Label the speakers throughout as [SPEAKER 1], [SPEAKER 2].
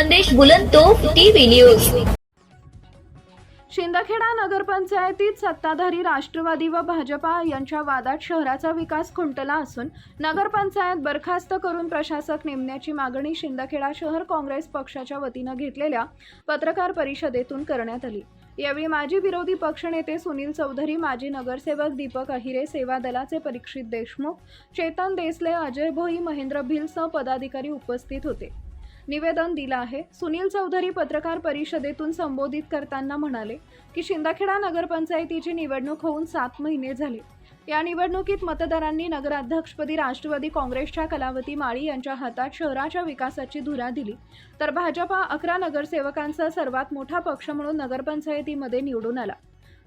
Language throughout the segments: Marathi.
[SPEAKER 1] संदेश बुलंदतोफ टीव्ही न्यूज।
[SPEAKER 2] शिंदखेडा नगरपंचायतीत सत्ताधारी राष्ट्रवादी व भाजपा यांच्या वादात शहराचा विकास खुंटला असून नगरपंचायत बरखास्त करून प्रशासक नेमण्याची मागणी शिंदखेडा शहर काँग्रेस पक्षाच्या वतीने घेतलेल्या पत्रकार परिषदेतून करण्यात आली। यावेळी माजी विरोधी पक्षनेते सुनील चौधरी, माजी नगरसेवक दीपक अहिरे, सेवा दलाचे परीक्षित देशमुख, चेतन देसले, अजय भोई, महेंद्र भिलसह पदाधिकारी उपस्थित होते। निवेदन दिलं आहे। सुनील चौधरी पत्रकार परिषदेतून संबोधित करताना म्हणाले की शिंदखेडा नगरपंचायतीची निवडणूक होऊन 7 महिने झाले। या निवडणुकीत मतदारांनी नगराध्यक्षपदी राष्ट्रवादी काँग्रेसच्या कलावती माळी यांच्या हातात शहराच्या विकासाची धुरा दिली, तर भाजपा 11 नगरसेवकांचा सर्वात मोठा पक्ष म्हणून नगरपंचायतीमध्ये निवडून आला।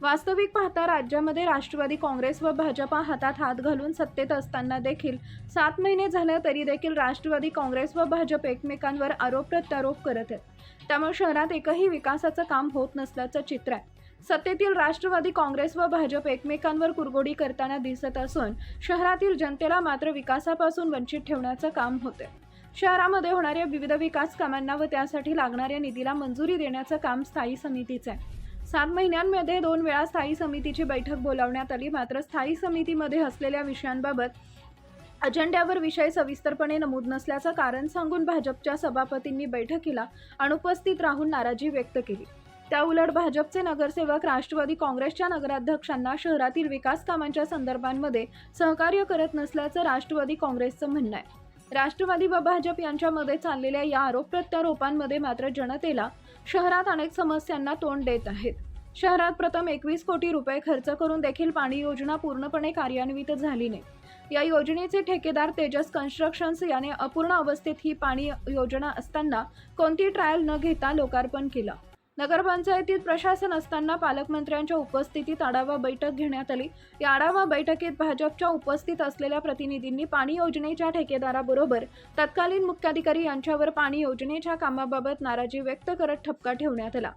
[SPEAKER 2] वास्तविक पाहता राज्यामध्ये राष्ट्रवादी काँग्रेस व भाजपा हातात हात घालून सत्तेत असताना देखील 7 महिने झाले तरी देखील राष्ट्रवादी काँग्रेस व भाजप एकमेकांवर आरोप प्रत्यारोप करत आहेत। त्यामुळे शहरात एकही विकासाचं काम होत नसल्याचं चित्र आहे। सत्तेतील राष्ट्रवादी काँग्रेस व भाजप एकमेकांवर कुरघोडी करताना दिसत असून शहरातील जनतेला मात्र विकासापासून वंचित ठेवण्याचं काम होते। शहरामध्ये होणाऱ्या विविध विकास कामांना व त्यासाठी लागणाऱ्या निधीला मंजुरी देण्याचं काम स्थायी समितीचं आहे। 7 महिन्यांमध्ये 2 वेळा स्थायी समितीची बैठक बोलावण्यात आली, मात्र स्थायी समितीमध्ये असलेल्या विषयांबाबत अजेंड्यावर विषय सविस्तरपणे नमूद नसल्याचं कारण सांगून भाजपच्या सभापतींनी बैठकीला अनुपस्थित राहून नाराजी व्यक्त केली। त्याउलट भाजपचे नगरसेवक राष्ट्रवादी काँग्रेसच्या नगराध्यक्षांना शहरातील विकास कामांच्या संदर्भांमध्ये सहकार्य करत नसल्याचं राष्ट्रवादी काँग्रेसचं म्हणणं आहे। राष्ट्रवादी व भाजप यांच्यामध्ये चाललेल्या या आरोप प्रत्यारोपांमध्ये मात्र जनतेला शहरात अनेक समस्यांना तोंड देत आहेत। शहरात प्रथम 21 कोटी रुपये खर्च करून देखील पाणी योजना पूर्णपणे कार्यान्वित झाली नाही। या योजनेचे ठेकेदार तेजस कन्स्ट्रक्शन्स याने अपूर्ण अवस्थेत ही पाणी योजना असताना कोणती ट्रायल न घेता लोकार्पण केलं। नगरपंचायतीत प्रशासन असताना पालकमंत्र्यांच्या उपस्थितीत आढावा बैठक घेण्यात आली। या आढावा बैठकीत भाजपच्या उपस्थित असलेल्या प्रतिनिधींनी पाणी योजनेच्या ठेकेदाराबरोबर तत्कालीन मुख्याधिकारी यांच्यावर पाणी योजनेच्या कामाबाबत नाराजी व्यक्त करत ठपका ठेवण्यात आला।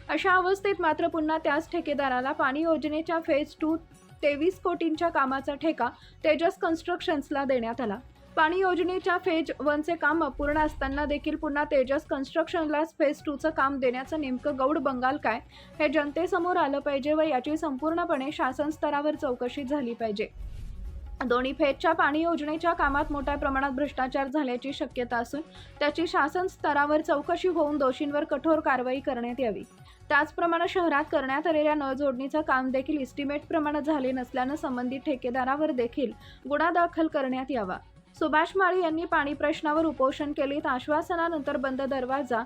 [SPEAKER 2] अशा अवस्थेत मात्र पुन्हा त्याच ठेकेदाराला पाणी योजनेच्या फेज 2 23 कोटींच्या कामाचा ठेका तेजस कन्स्ट्रक्शन्सला देण्यात आला। पाणी योजनेच्या फेज 1 चे काम अपूर्ण असताना देखील पुन्हा तेजस कन्स्ट्रक्शनला फेज 2 चं काम देण्याचं नेमकं गौड बंगाल काय हे जनतेसमोर आलं पाहिजे व याची संपूर्णपणे शासन स्तरावर चौकशी झाली पाहिजे। दोन्ही फेजच्या पाणी योजनेच्या कामात मोठ्या प्रमाणात भ्रष्टाचार झाल्याची शक्यता असून त्याची शासन स्तरावर चौकशी होऊन दोषींवर कठोर कारवाई करण्यात यावी। त्याचप्रमाणे शहरात करण्यात आलेल्या नळ जोडणीचं काम देखील इस्टिमेट प्रमाणे झाले नसल्यानं संबंधित ठेकेदारावर देखील गुन्हा दाखल करण्यात यावा। सुभाष माळी यांनी पाणी प्रश्नावर उपोषण केले, आश्वासनानंतर बंद दरवाजा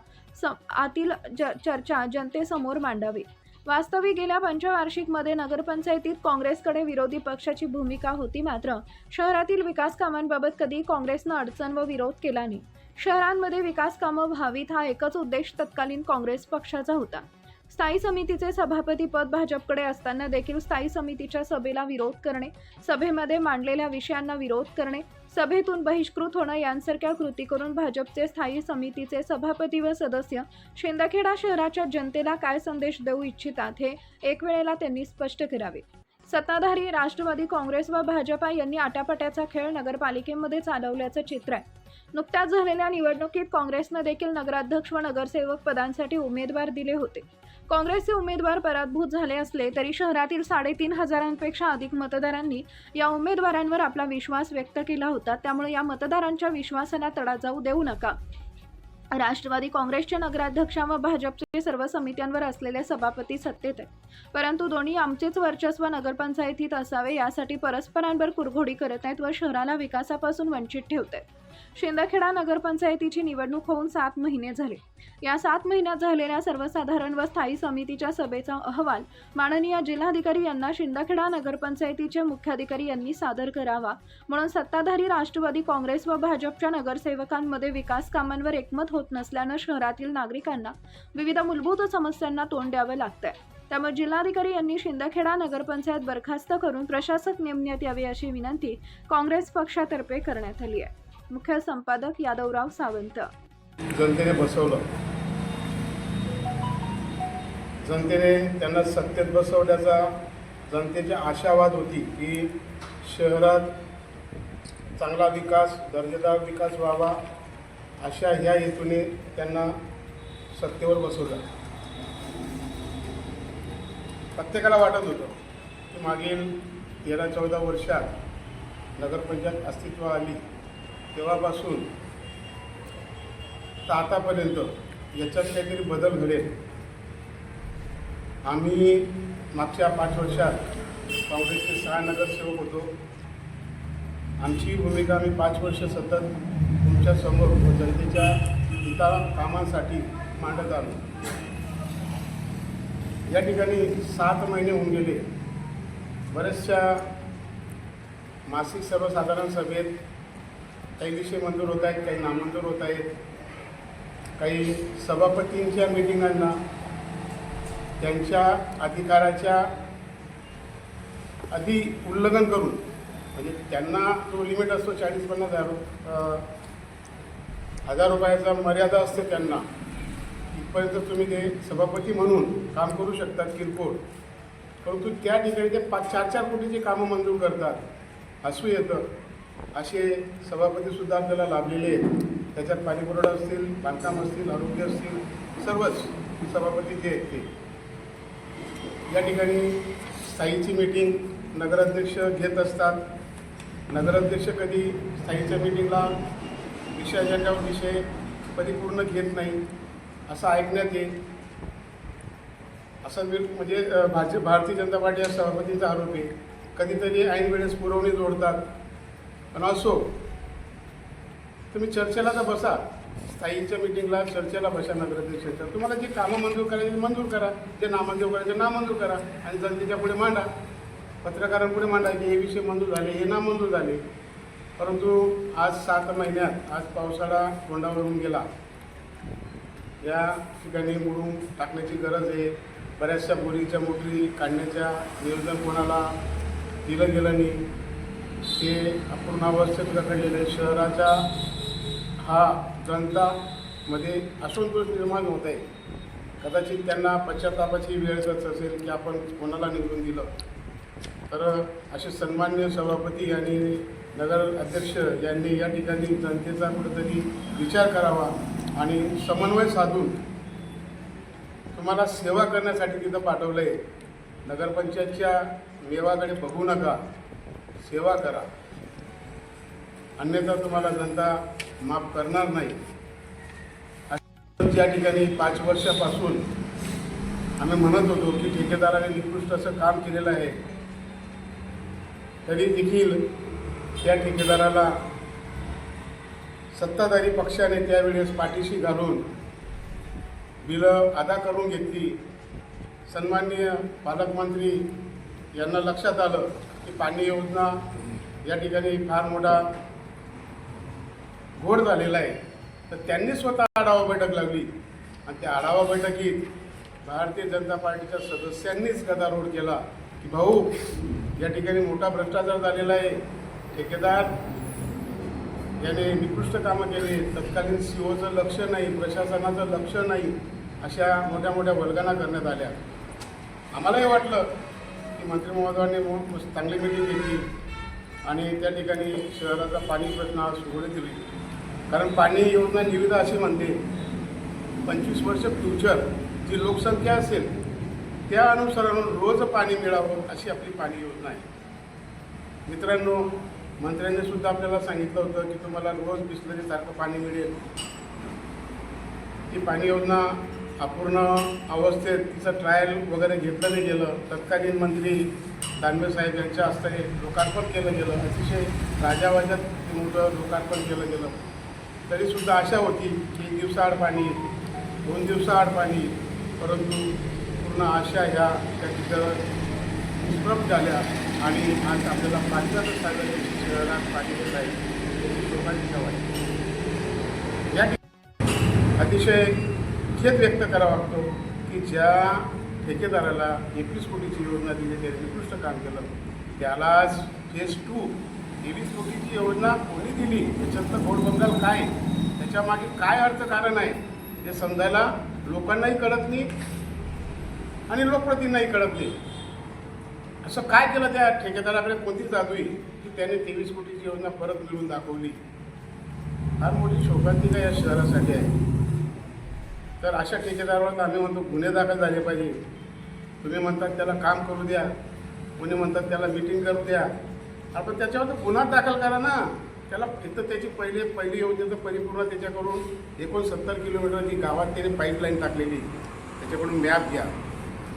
[SPEAKER 2] आतील चर्चा जनतेसमोर मांडावी। वास्तविक गेल्या पंचवार्षिकमध्ये नगरपंचायतीत काँग्रेसकडे विरोधी पक्षाची भूमिका होती, मात्र शहरातील विकास कामांबाबत कधी काँग्रेसनं अडचण व विरोध केला नाही। शहरांमध्ये विकास कामं व्हावीत हा एकच उद्देश तत्कालीन काँग्रेस पक्षाचा होता। स्थायी समितीचे सभापती पद भाजपकडे असताना देखील स्थायी समितीच्या सभेला विरोध करणे, सभेमध्ये मांडलेल्या विषयांना विरोध करणे, सभेतून बहिष्कृत होणं यांसारख्या कृती करून भाजपचे स्थायी समितीचे सभापती व सदस्य शिंदखेडा शहराच्या जनतेला काय संदेश देऊ इच्छितात हे एक वेळेला त्यांनी स्पष्ट करावे। सत्ताधारी राष्ट्रवादी काँग्रेस व भाजपा यांनी आटापाट्याचा खेळ नगरपालिकेमध्ये चालवल्याचं चित्र आहे। नुकत्याच झालेल्या निवडणुकीत काँग्रेसने देखील नगराध्यक्ष व नगरसेवक पदांसाठी उमेदवार दिले होते। काँग्रेसचे उमेदवार पराभूत झाले असले तरी शहरातील 3,500पेक्षा अधिक मतदारांनी या उमेदवारांवर आपला विश्वास व्यक्त केला होता। त्यामुळे या मतदारांच्या विश्वासाला तडा जाऊ देऊ नका। राष्ट्रवादी काँग्रेसच्या नगराध्यक्षा व भाजपचे सर्व समित्यांवर असलेले सभापती सत्तेत आहेत, परंतु दोन्ही आमचेच वर्चस्व नगरपंचायतीत असावे यासाठी परस्परांवर कुरघोडी करत आहेत व शहराला विकासापासून वंचित ठेवत आहेत। शिंदखेडा नगरपंचायतीची निवडणूक होऊन 7 महिने झाले। या 7 महिन्यात झालेल्या सर्वसाधारण व स्थायी समितीच्या सभेचा अहवाल माननीय जिल्हाधिकारी यांना शिंदखेडा नगरपंचायतीचे मुख्याधिकारी यांनी सादर करावा, म्हणून सत्ताधारी राष्ट्रवादी काँग्रेस व भाजपच्या नगरसेवकांमध्ये विकास कामांवर एकमत होत नसल्यानं शहरातील नागरिकांना विविध मूलभूत समस्यांना तोंड द्यावं लागतंय। त्यामुळे जिल्हाधिकारी यांनी शिंदखेडा नगरपंचायत बरखास्त करून प्रशासक नेमण्यात यावे अशी विनंती काँग्रेस पक्षातर्फे करण्यात आली आहे। मुख्य संपादक यादवराव सावंत।
[SPEAKER 3] जनतेने बसवलं, जनतेने त्यांना सत्तेत बसवण्याचा जनतेची आशावाद होती की शहरात चांगला विकास, दर्जेदार विकास व्हावा, अशा ह्या हेतूने त्यांना सत्तेवर बसवलं. प्रत्येकाला वाटत होतं की मागील 13-14 वर्षात नगरपंचायत अस्तित्वात आली तेव्हापासून तर आतापर्यंत याच्यात काहीतरी बदल घडेल. आम्ही मागच्या 5 वर्षात काँग्रेसचे 6 नगरसेवक होतो. आमची भूमिका आम्ही 5 वर्ष सतत तुमच्यासमोर जनतेच्या हिता कामांसाठी मांडत आलो. या ठिकाणी 7 महिने होऊन गेले. बऱ्याचशा मासिक सर्वसाधारण सभेत काही विषय मंजूर होत आहेत, काही नामंजूर होत आहेत. काही सभापतींच्या मिटिंगांना त्यांच्या अधिकाराच्या आधी उल्लंघन करून, म्हणजे त्यांना जो लिमिट असतो 40-50 हजार रुपयाचा मर्यादा असते त्यांना, इथपर्यंत तुम्ही ते सभापती म्हणून काम करू शकतात किरकोळ. परंतु त्या ठिकाणी ते 4-4 कोटीची कामं मंजूर करतात. हसू येतं. असे सभापतीसुद्धा आपल्याला लाभलेले आहेत. त्याच्यात पाणीपुरवठा असतील, बांधकाम असतील, आरोग्य असतील, सर्वच सभापती जे आहेत ते. या ठिकाणी स्थायीची मीटिंग नगराध्यक्ष घेत असतात. नगराध्यक्ष कधी स्थायीच्या मीटिंगला अजेंडावर विषय परिपूर्ण घेत नाही असं ऐकण्यात येईल. असं म्हणजे भारतीय जनता पार्टी या सभापतींचा आरोप आहे. कधीतरी ऐन वेळेस पुरवणी जोडतात. पण असो, तुम्ही चर्चेला तर बसा. स्थायीच्या मीटिंगला चर्चेला बसा. नगराध्यक्षाच्या तुम्हाला जी कामं मंजूर करायची मंजूर करा, जे नामंजूर करायचे नामंजूर करा आणि जनतेच्या पुढे मांडा, पत्रकारांपुढे मांडा की हे विषय मंजूर झाले, हे नामंजूर झाले. परंतु आज 7 महिन्यात आज पावसाळा तोंडावरून गेला. या ठिकाणी मुरुम टाकण्याची गरज आहे. बऱ्याचशा बोरीच्या मोटरी काढण्याच्या नियोजन कोणाला दिलं गेलं नाही. ते अपूर्णावस्थेत रखडलेले शहराच्या हा जनतामध्ये असंतोष निर्माण होत आहे. कदाचित त्यांना पश्चातापाची वेळ जात असेल की आपण कोणाला निवडून दिलं. तर असे सन्मान्य सभापती आणि नगर अध्यक्ष यांनी या ठिकाणी जनतेचा कुठेतरी विचार करावा आणि समन्वय साधून तुम्हाला सेवा करण्यासाठी तिथं पाठवलं आहे. नगरपंचायतच्या मेवाकडे बघू नका, सेवा करा, अन्यथा तुम्हाला जनता माफ करणार नाही. या ठिकाणी 5 वर्षापासून आम्ही म्हणत होतो की ठेकेदाराने निकृष्ट असं काम केलेलं आहे. तरी देखील त्या ठेकेदाराला सत्ताधारी पक्षाने त्यावेळेस पाठीशी घालून बिलं अदा करून घेतली. सन्माननीय पालकमंत्री यांना लक्षात आलं की पाणी योजना या ठिकाणी फार मोठा घोड झालेला आहे. तर त्यांनी स्वतः आढावा बैठक लावली आणि त्या आढावा बैठकीत भारतीय जनता पार्टीच्या सदस्यांनीच गदारोळ केला की भाऊ, या ठिकाणी मोठा भ्रष्टाचार झालेला आहे. ठेकेदार याने निकृष्ट कामं केली. तत्कालीन सीओचं लक्ष नाही, प्रशासनाचं लक्ष नाही, अशा मोठ्या मोठ्या वल्गना करण्यात आल्या. आम्हालाही वाटलं की मंत्री महोदयांनी चांगली मिटिंग घेतली आणि त्या ठिकाणी शहराचा पाणी प्रश्न सुरळीत दिली. कारण पाणी योजना निविदा अशी म्हणते 25 वर्ष फ्युचर जी लोकसंख्या असेल त्या अनुसारानं रोज पाणी मिळावं अशी आपली पाणी योजना आहे. मित्रांनो, मंत्र्यांनी सुद्धा आपल्याला सांगितलं होतं की तुम्हाला रोज बिस्लरीसारखं पाणी मिळेल. ती पाणी योजना अपूर्ण अवस्थेत तिचं ट्रायल वगैरे घेतलं नाही गेलं. तत्कालीन मंत्री दानवे साहेब यांच्या हस्ते लोकार्पण केलं गेलं. अतिशय राजावाजात मोठं लोकार्पण केलं गेलं. तरीसुद्धा आशा होती की 1 दिवसाआड पाणी येईल, 2 दिवसाआड पाणी येईल. परंतु पूर्ण आशा ह्या त्या तिथं निष्प्रभ झाल्या आणि आज आपल्याला 5 शहरात पाणी येत आहे. त्याची लोकांची सवय. या अतिशय खेद व्यक्त करावा लागतो की ज्या ठेकेदाराला 21 कोटीची योजना दिली, त्याने निकृष्ट काम केलं. त्याला आज फेज 2 23 कोटीची योजना कोणी दिली, त्याच्यातलं घोडबंगाल काय, त्याच्यामागे काय अर्थकारण आहे हे समजायला लोकांनाही कळत नाही आणि लोकप्रतिनिधींनाही कळत नाही. असं काय केलं त्या ठेकेदाराकडे, कोणती जादू आहे की त्याने 23 कोटीची योजना परत मिळवून दाखवली. फार मोठी शोकांतिका या शहरासाठी आहे. तर अशा ठेकेदारावर आम्ही म्हणतो गुन्हे दाखल झाले पाहिजे. तुम्ही म्हणतात त्याला काम करू द्या, कोणी म्हणतात त्याला मीटिंग करू द्या, आपण त्याच्यावर तर गुन्हा दाखल करा ना. त्याला तिथं त्याची पहिली योजना तर परिपूर्ण त्याच्याकडून 69 किलोमीटरची गावात त्याने पाईपलाईन टाकलेली, त्याच्याकडून मॅप घ्या.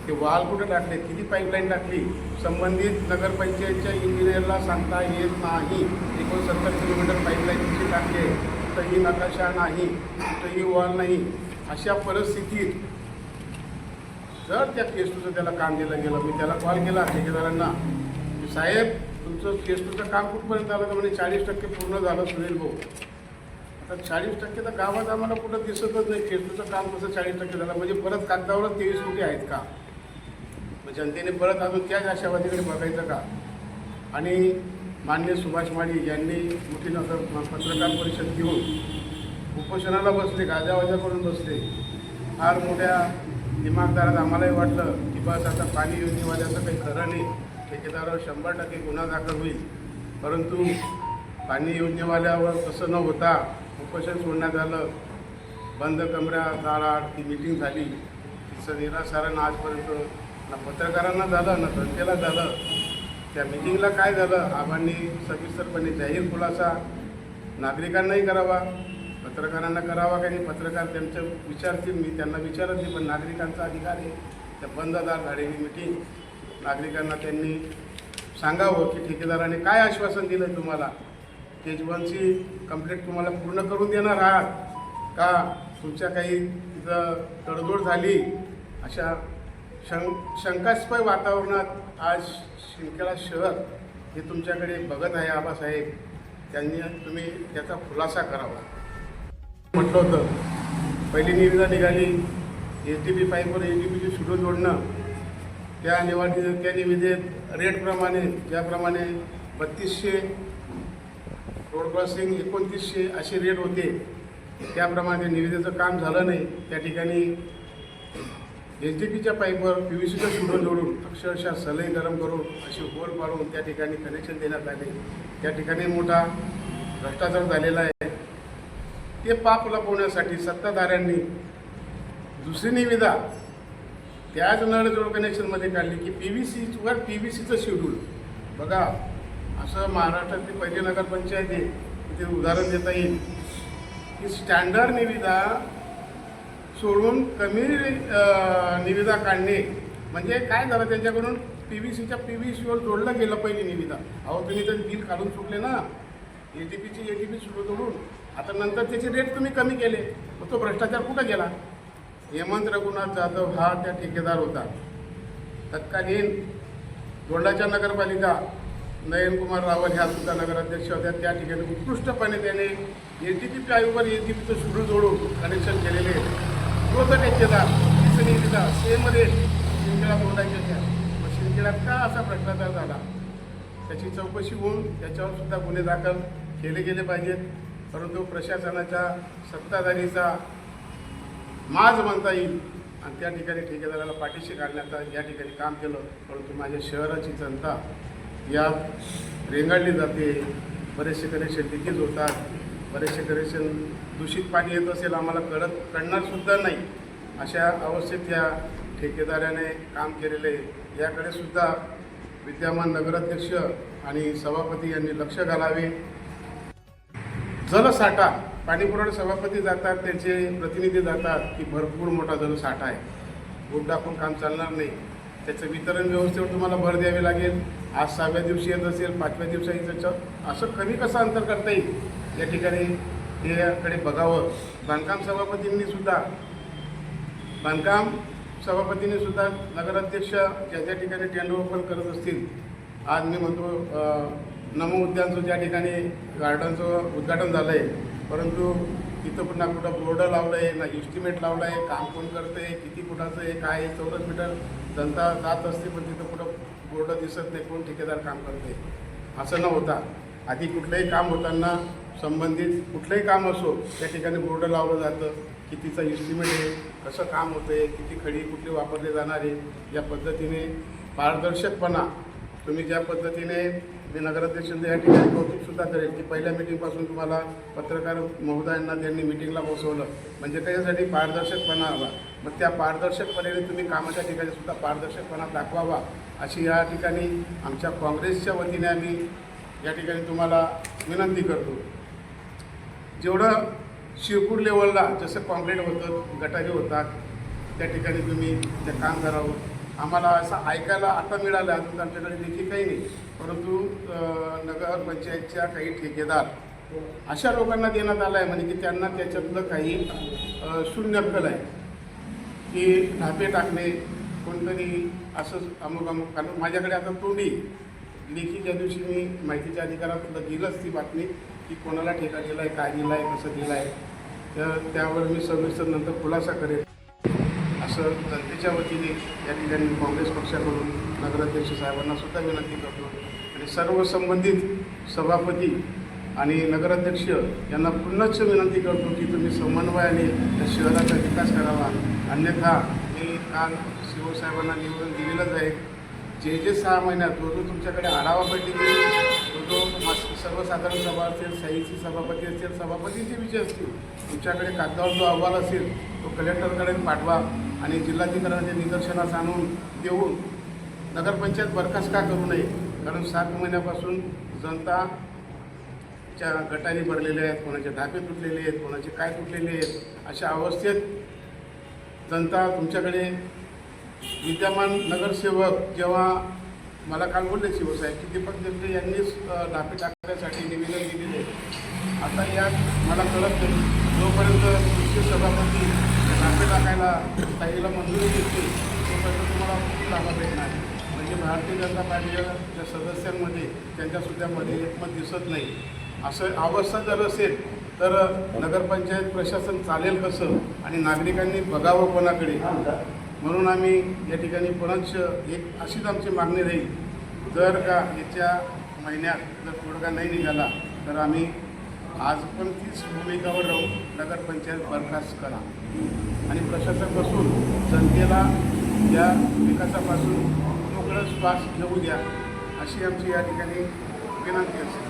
[SPEAKER 3] ते वाल कुठे टाकले, किती पाईपलाईन टाकली, संबंधित नगरपंचायतच्या इंजिनियरला सांगता येत नाही. 69 किलोमीटर पाईपलाईन किती टाकली, कुठंही नकाशा नाही, कुठंही वॉल नाही. अशा परिस्थितीत जर त्या केस2चं त्याला काम दिलं गेलं, मी त्याला कॉल केला ठेकेदारांना की साहेब तुमचं केस2चं काम कुठपर्यंत आलं, तर म्हणजे 40% पूर्ण झालं सुनील भाऊ. आता 40% तर गावात आम्हाला कुठं दिसतच नाही. केस2चं काम कसं 40% झालं, म्हणजे परत कागदावरच 23 कोटी आहेत का? मग जनतेने परत अजून त्याच आशावादीकडे बघायचं का? आणि माननीय सुभाष माळी यांनी मोठी पत्रकार परिषद घेऊन उपोषणाला बसले, गाजावाजा करून बसले. फार मोठ्या दिमागदारात आम्हालाही वाटलं की बस आता पाणी योजनेवाल्याचं काही खरं नाही, ठेकेदारावर 100% गुन्हा दाखल होईल. परंतु पाणी योजनेवाल्यावर तसं न होता उपोषण सोडण्यात आलं. बंद कमऱ्यात ती मीटिंग झाली, तिचं निरासारण आजपर्यंत ना पत्रकारांना झालं ना जनतेला झालं. त्या मीटिंगला काय झालं, आबांनी सविस्तरपणे जाहीर खुलासा नागरिकांनाही करावा, पत्रकारांना करावा. काही पत्रकार त्यांचं विचारतील, मी त्यांना विचारत नाही, पण नागरिकांचा अधिकार आहे. त्या बंददार झालेली मीटिंग नागरिकांना त्यांनी सांगावं की ठेकेदाराने काय आश्वासन दिलं तुम्हाला, स्टेज 1ची कंप्लेंट तुम्हाला पूर्ण करून देणार आहात का, तुमच्या काही तिथं तडजोड झाली. अशा शंकास्पद वातावरणात आज शिंदखेडा शहर हे तुमच्याकडे बघत आहे. आबासाहेब त्यांनी तुम्ही त्याचा खुलासा करावा. म्हटलं होतं पहिली निविदा निघाली SDP पाईपवर SDPची सुरू जोडणं. त्या निविदेत रेटप्रमाणे ज्याप्रमाणे 3200 रोड क्रॉसिंग 2900 असे रेट होते, त्याप्रमाणे निविदेचं काम झालं नाही. त्या ठिकाणी SDPच्या पाईपवर PVCचं सुरू जोडून अक्षरशः सलई गरम करून असे होल पाडून त्या ठिकाणी कनेक्शन देण्यात आले. त्या ठिकाणी मोठा भ्रष्टाचार झालेला आहे. ते पाप लपवण्यासाठी सत्ताधाऱ्यांनी दुसरी निविदा त्याच नळजोड कनेक्शनमध्ये काढली की PVCचं शेड्यूल. बघा, असं महाराष्ट्रातली पहिली नगरपंचायत आहे, तिथे उदाहरण देता येईल की स्टँडर्ड निविदा सोडून कमी निविदा काढणे. म्हणजे काय झालं, त्यांच्याकडून PVCवर जोडलं गेलं पहिली निविदा. अहो तुम्ही तर बिल काढून सुटले ना, SDP सुरू जोडून. आता नंतर त्याचे रेट तुम्ही कमी केले, मग तो भ्रष्टाचार कुठं गेला? हेमंत रघुनाथ जाधव हा त्या ठेकेदार होता. तत्कालीन दोंडाच्या नगरपालिका नयनकुमार रावल ह्या सुद्धा नगराध्यक्ष होत्या. त्या ठिकाणी उत्कृष्टपणे त्याने SDP पाईपवर SDPचं सुरू जोडून कनेक्शन केलेले. तो तर ठेकेदार तीच निविदा सेम रेट शिंदखेडा दोंडाच्या. मग शिंदखेड्यात का असा भ्रष्टाचार झाला, त्याची चौकशी होऊन त्याच्यावर सुद्धा गुन्हे दाखल केले गेले पाहिजेत. परंतु प्रशासनाच्या सत्ताधारीचा माज म्हणता येईल आणि त्या ठिकाणी ठेकेदाराला पाठीशी काढण्याचं या ठिकाणी काम केलं. परंतु माझ्या शहराची जनता यात रेंगाळली जाते. बरेचसे कनेक्शन लिकेज होतात, बरेचसे कनेक्शन दूषित पाणी येत असेल आम्हाला कळणारसुद्धा नाही. अशा अवस्थेत या ठेकेदाराने काम केलेले, याकडे सुद्धा विद्यमान नगराध्यक्ष आणि सभापती यांनी लक्ष घालावे. जलसाठा पाणीपुरवठा सभापती जातात, त्यांचे प्रतिनिधी जातात की भरपूर मोठा जलसाठा आहे, बोट टाकून काम चालणार नाही. त्याचं वितरण व्यवस्थेवर तुम्हाला भर द्यावी लागेल. आज 6व्या दिवशी येत असेल, 5व्या दिवसाही त्याच्यात असं कमी कसं अंतर करता येईल, या ठिकाणी त्याकडे बघावं. बांधकाम सभापतींनी सुद्धा नगराध्यक्ष ज्या ज्या ठिकाणी टेंडर ओपन करत असतील, आज मी म्हणतो नमो उद्यानचं ज्या ठिकाणी गार्डनचं उद्घाटन झालं आहे, परंतु तिथं पुन्हा कुठं बोर्ड लावलं आहे ना, इस्टिमेट लावलं आहे, काम कोण करतं आहे, किती फुटाचं आहे, काय आहे, चौरस मीटर जनता जात असते, पण तिथं कुठं बोर्ड दिसत नाही, कोण ठेकेदार काम करते. असं न होता आधी कुठलंही काम होताना संबंधित कुठलंही काम असो त्या ठिकाणी बोर्ड लावलं जातं, कितीचा इस्टिमेट आहे, कसं काम होतं आहे, किती खडी कुठली वापरले जाणार आहे. या पद्धतीने पारदर्शकपणा तुम्ही ज्या पद्धतीने मी नगराध्यक्षांचं या ठिकाणी कौतुकसुद्धा करेल की पहिल्या मीटिंगपासून तुम्हाला पत्रकार महोदयांना त्यांनी मीटिंगला बसवलं, म्हणजे त्याच्यासाठी पारदर्शकपणा हवा. मग त्या पारदर्शकपणे तुम्ही कामाच्या ठिकाणी सुद्धा पारदर्शकपणा दाखवावा अशी या ठिकाणी आमच्या काँग्रेसच्या वतीने आम्ही या ठिकाणी तुम्हाला विनंती करतो. जेवढं शिरपूर लेवलला जसं कॉन्क्रीट होतं, गटारी होतात, त्या ठिकाणी तुम्ही ते काम करावं. आम्हाला असं ऐकायला आता मिळालं, अजून आमच्याकडे देखील काही नाही, परंतु नगरपंचायतच्या काही ठेकेदार अशा लोकांना देण्यात आलं आहे म्हणजे की त्यांना त्याच्यातलं काही शून्य अक्कल आहे की ढापे टाकणे, कोणतरी असंच अमुक अमुक. कारण माझ्याकडे आता तोंडी लेखी ज्या दिवशी मी माहितीच्या अधिकारात दिलंच ती बातमी की कोणाला ठेका दिला आहे, काय दिला आहे, कसं दिलं आहे, तर त्यावर मी सविस्तर नंतर खुलासा करेन असं जनतेच्या वतीने या ठिकाणी काँग्रेस पक्षाकडून नगराध्यक्ष साहेबांना सुद्धा विनंती करतो. आणि सर्व संबंधित सभापती आणि नगराध्यक्ष यांना पुन्हाच विनंती करतो की तुम्ही समन्वयाने या शहराचा विकास करावा. अन्यथा मी काल शिवसाहेबांना निवेदन दिलेलंच आहे. जे 6 महिन्यात जो तुमच्याकडे आढावा बैठक येईल, जो सर्वसाधारण सभा असेल, सहीची सभापती असेल, सभापतींचे विषय असतील, तुमच्याकडे कागदावर जो अहवाल असेल तो कलेक्टरकडे पाठवा आणि जिल्हाधिकाऱ्यांच्या निदर्शनास आणून देऊन नगरपंचायत बरखास्त का करू नये. कारण 7 महिन्यापासून जनताच्या गटारी भरलेल्या आहेत, कोणाचे ढापे तुटलेले आहेत, कोणाचे काय तुटलेले आहेत. अशा अवस्थेत जनता तुमच्याकडे विद्यमान नगरसेवक जेव्हा मला काल बोलले शिवसाहेब की दीपक देवरे यांनीच ढापे टाकण्यासाठी निवेदन दिलेले. आता यात मला कळत नाही, जोपर्यंत तुमचे सभापती ढापे टाकायला ताईला मंजुरी देतील तोपर्यंत तुम्हाला खूप लाभ भेटणार. म्हणजे भारतीय जनता पार्टीच्या सदस्यांमध्ये त्यांच्यासुद्धामध्ये एकमत दिसत नाही. असं अवस्था जर असेल तर नगरपंचायत प्रशासन चालेल कसं आणि नागरिकांनी बघावं कोणाकडे. म्हणून आम्ही या ठिकाणी पुनश्च एक अशीच आमची मागणी राहील, जर का येत्या महिन्यात जर तोडगा नाही निघाला तर आम्ही आज पण तीच भूमिकावर राहू. नगरपंचायत बरखास्त करा आणि प्रशासन बसून जनतेला या विकासापासून मोकळं श्वास घेऊ द्या अशी आमची या ठिकाणी विनंती असते.